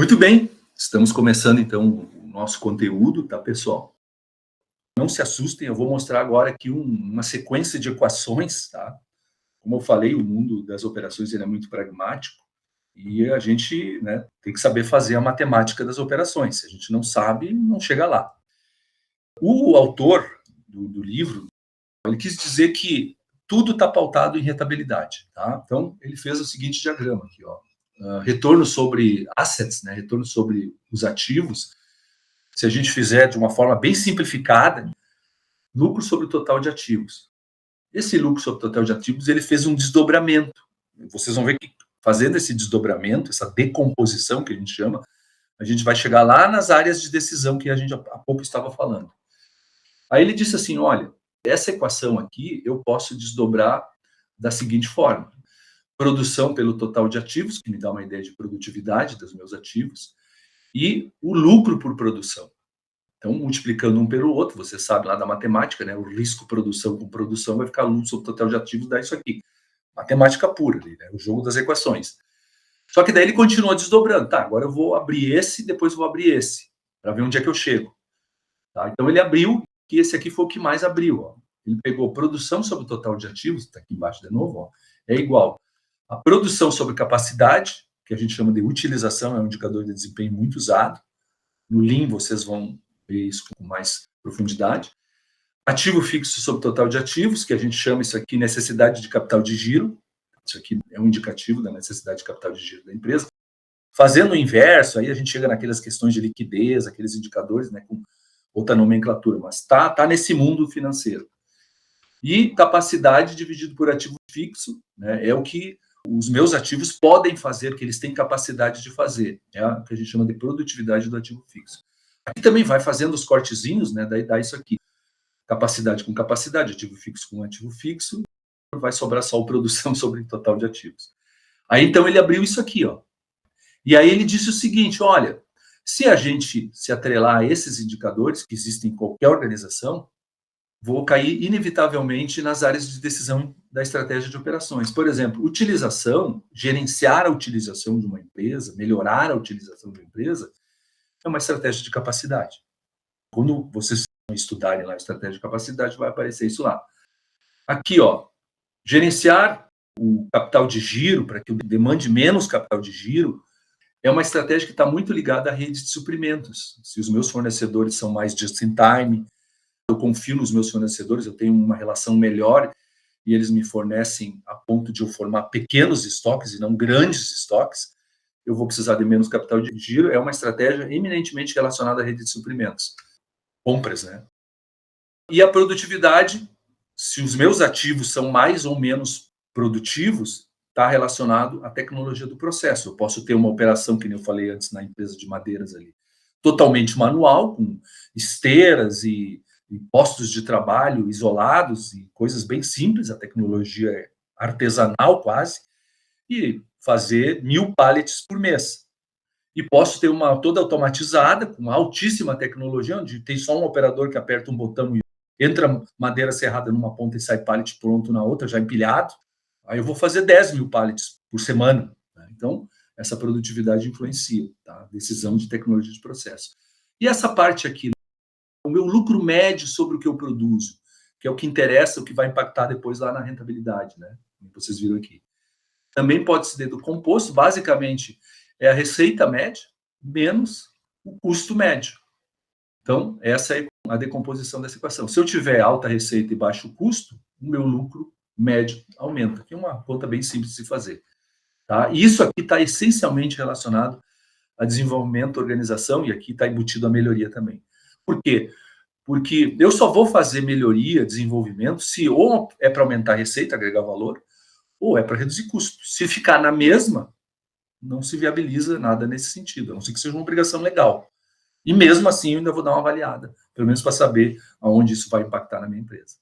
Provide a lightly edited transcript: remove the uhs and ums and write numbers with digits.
Muito bem, estamos começando então o nosso conteúdo, tá, pessoal? Não se assustem, eu vou mostrar agora aqui uma sequência de equações, tá? Como eu falei, o mundo das operações ele é muito pragmático e a gente, né, tem que saber fazer a matemática das operações. Se a gente não sabe, não chega lá. O autor do livro, ele quis dizer que tudo está pautado em rentabilidade, tá? Então, ele fez o seguinte diagrama aqui, ó. Retorno sobre assets, né, retorno sobre os ativos, se a gente fizer de uma forma bem simplificada, lucro sobre o total de ativos. Esse lucro sobre o total de ativos, ele fez um desdobramento. Vocês vão ver que fazendo esse desdobramento, essa decomposição que a gente chama, a gente vai chegar lá nas áreas de decisão que a gente há pouco estava falando. Aí ele disse assim, olha, essa equação aqui eu posso desdobrar da seguinte forma. Produção pelo total de ativos, que me dá uma ideia de produtividade dos meus ativos, e o lucro por produção. Então, multiplicando um pelo outro, você sabe lá da matemática, né? O risco produção com produção vai ficar lucro sobre o total de ativos, dá isso aqui. Matemática pura, né? O jogo das equações. Só que daí ele continua desdobrando. Tá, agora eu vou abrir esse, depois vou abrir esse, para ver onde é que eu chego. Tá? Então, ele abriu, e esse aqui foi o que mais abriu. Ó. Ele pegou produção sobre o total de ativos, está aqui embaixo de novo, ó, é igual a produção sobre capacidade, que a gente chama de utilização, é um indicador de desempenho muito usado. No Lean, vocês vão ver isso com mais profundidade. Ativo fixo sobre total de ativos, que a gente chama isso aqui necessidade de capital de giro. Isso aqui é um indicativo da necessidade de capital de giro da empresa. Fazendo o inverso, aí a gente chega naquelas questões de liquidez, aqueles indicadores, né, com outra nomenclatura, mas tá nesse mundo financeiro. E capacidade dividido por ativo fixo, né, é o que os meus ativos podem fazer, que eles têm capacidade de fazer. É o que a gente chama de produtividade do ativo fixo. Aqui também vai fazendo os cortezinhos, né, daí dá isso aqui. Capacidade com capacidade, ativo fixo com ativo fixo, vai sobrar só a produção sobre o total de ativos. Aí, então, ele abriu isso aqui, ó. E aí ele disse o seguinte, olha, se a gente se atrelar a esses indicadores que existem em qualquer organização, vou cair inevitavelmente nas áreas de decisão da estratégia de operações. Por exemplo, utilização, gerenciar a utilização de uma empresa, melhorar a utilização de uma empresa, é uma estratégia de capacidade. Quando vocês estudarem lá a estratégia de capacidade, vai aparecer isso lá. Aqui, ó, gerenciar o capital de giro, para que eu demande menos capital de giro, é uma estratégia que está muito ligada à rede de suprimentos. Se os meus fornecedores são mais just-in-time, eu confio nos meus fornecedores, eu tenho uma relação melhor e eles me fornecem a ponto de eu formar pequenos estoques e não grandes estoques, eu vou precisar de menos capital de giro. É uma estratégia eminentemente relacionada à rede de suprimentos. Compras, né? E a produtividade, se os meus ativos são mais ou menos produtivos, está relacionado à tecnologia do processo. Eu posso ter uma operação, que nem eu falei antes na empresa de madeiras ali, totalmente manual, com esteiras e postos de trabalho isolados e coisas bem simples, a tecnologia é artesanal quase, e fazer 1000 pallets por mês. E posso ter uma toda automatizada, com altíssima tecnologia, onde tem só um operador que aperta um botão e entra madeira serrada numa ponta e sai pallet pronto na outra, já empilhado. Aí eu vou fazer 10.000 pallets por semana. Né? Então, essa produtividade influencia, tá? Decisão de tecnologia de processo. E essa parte aqui, o meu lucro médio sobre o que eu produzo, que é o que interessa, o que vai impactar depois lá na rentabilidade, né? Como vocês viram aqui. Também pode ser do composto, basicamente é a receita média menos o custo médio. Então, essa é a decomposição dessa equação. Se eu tiver alta receita e baixo custo, o meu lucro médio aumenta, que é uma conta bem simples de se fazer. Tá? E isso aqui está essencialmente relacionado a desenvolvimento, organização, e aqui está embutido a melhoria também. Por quê? Porque eu só vou fazer melhoria, desenvolvimento, se ou é para aumentar a receita, agregar valor, ou é para reduzir custo. Se ficar na mesma, não se viabiliza nada nesse sentido, a não ser que seja uma obrigação legal. E mesmo assim, eu ainda vou dar uma avaliada, pelo menos para saber aonde isso vai impactar na minha empresa.